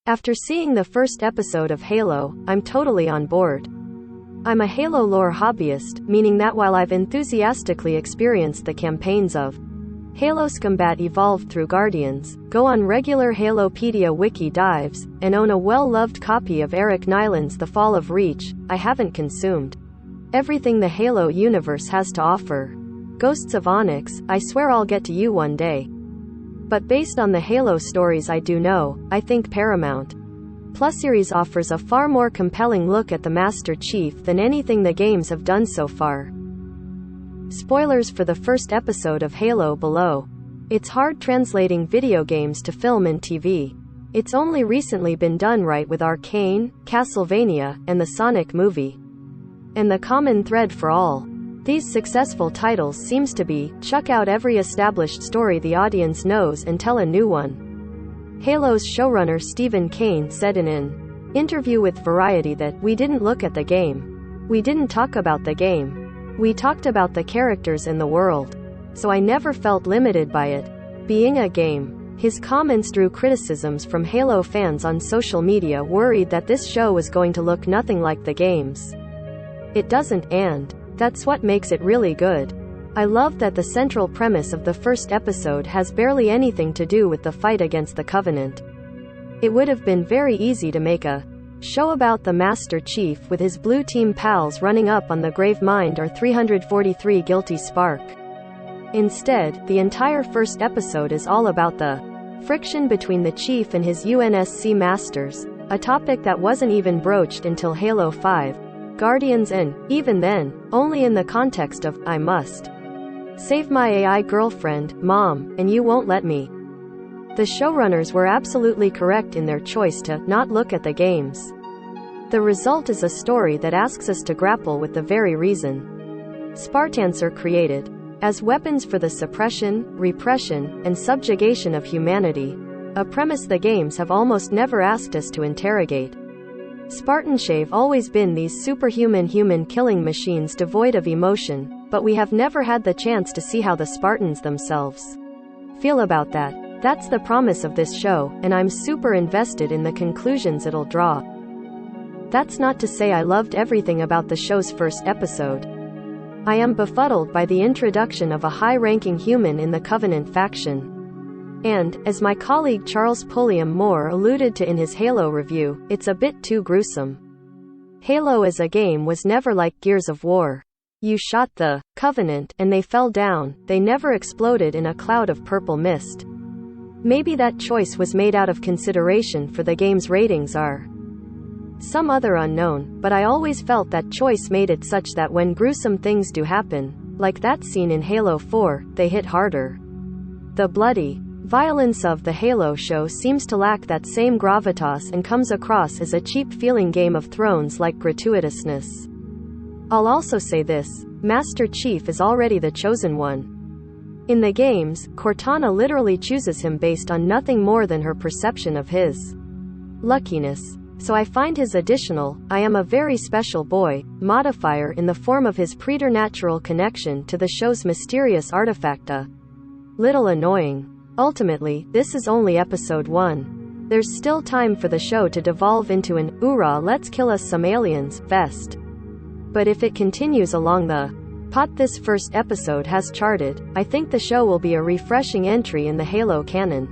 After seeing the first episode of Halo, I'm totally on board. I'm a Halo lore hobbyist, meaning that while I've enthusiastically experienced the campaigns of Halo's Combat Evolved through Guardians, go on regular Halopedia wiki dives, and own a well-loved copy of Eric Nyland's The Fall of Reach, I haven't consumed everything the Halo universe has to offer. Ghosts of Onyx, I swear I'll get to you one day. But based on the Halo stories I do know, I think Paramount Plus series offers a far more compelling look at the Master Chief than anything the games have done so far. Spoilers for the first episode of Halo below. It's hard translating video games to film and TV. It's only recently been done right with Arcane, Castlevania, and the Sonic movie. And the common thread for all these successful titles seems to be, chuck out every established story the audience knows and tell a new one. Halo's showrunner Stephen Kane said in an interview with Variety that, "We didn't look at the game. We didn't talk about the game. We talked about the characters in the world. So I never felt limited by it being a game." His comments drew criticisms from Halo fans on social media, worried that this show was going to look nothing like the games. It doesn't, and that's what makes it really good. I love that the central premise of the first episode has barely anything to do with the fight against the Covenant. It would have been very easy to make a show about the Master Chief with his blue team pals running up on the Gravemind or 343 Guilty Spark. Instead, the entire first episode is all about the friction between the Chief and his UNSC masters, a topic that wasn't even broached until Halo 5 Guardians, and, even then, only in the context of, "I must save my AI girlfriend, Mom, and you won't let me." The showrunners were absolutely correct in their choice to not look at the games. The result is a story that asks us to grapple with the very reason Spartans are created, as weapons for the suppression, repression, and subjugation of humanity, a premise the games have almost never asked us to interrogate. Spartans have always been these superhuman human-killing machines devoid of emotion, but we have never had the chance to see how the Spartans themselves feel about that. That's the promise of this show, and I'm super invested in the conclusions it'll draw. That's not to say I loved everything about the show's first episode. I am befuddled by the introduction of a high-ranking human in the Covenant faction. And, as my colleague Charles Pulliam Moore alluded to in his Halo review, it's a bit too gruesome. Halo as a game was never like Gears of War. You shot the Covenant, and they fell down, they never exploded in a cloud of purple mist. Maybe that choice was made out of consideration for the game's ratings are some other unknown, but I always felt that choice made it such that when gruesome things do happen, like that scene in Halo 4, they hit harder. The bloody violence of the Halo show seems to lack that same gravitas and comes across as a cheap-feeling Game of Thrones-like gratuitousness. I'll also say this: Master Chief is already the chosen one. In the games, Cortana literally chooses him based on nothing more than her perception of his luckiness. So I find his additional, "I am a very special boy," modifier in the form of his preternatural connection to the show's mysterious artifact a little annoying. Ultimately, this is only episode 1. There's still time for the show to devolve into an, "Oorah, let's kill us some aliens," fest. But if it continues along the path this first episode has charted, I think the show will be a refreshing entry in the Halo canon.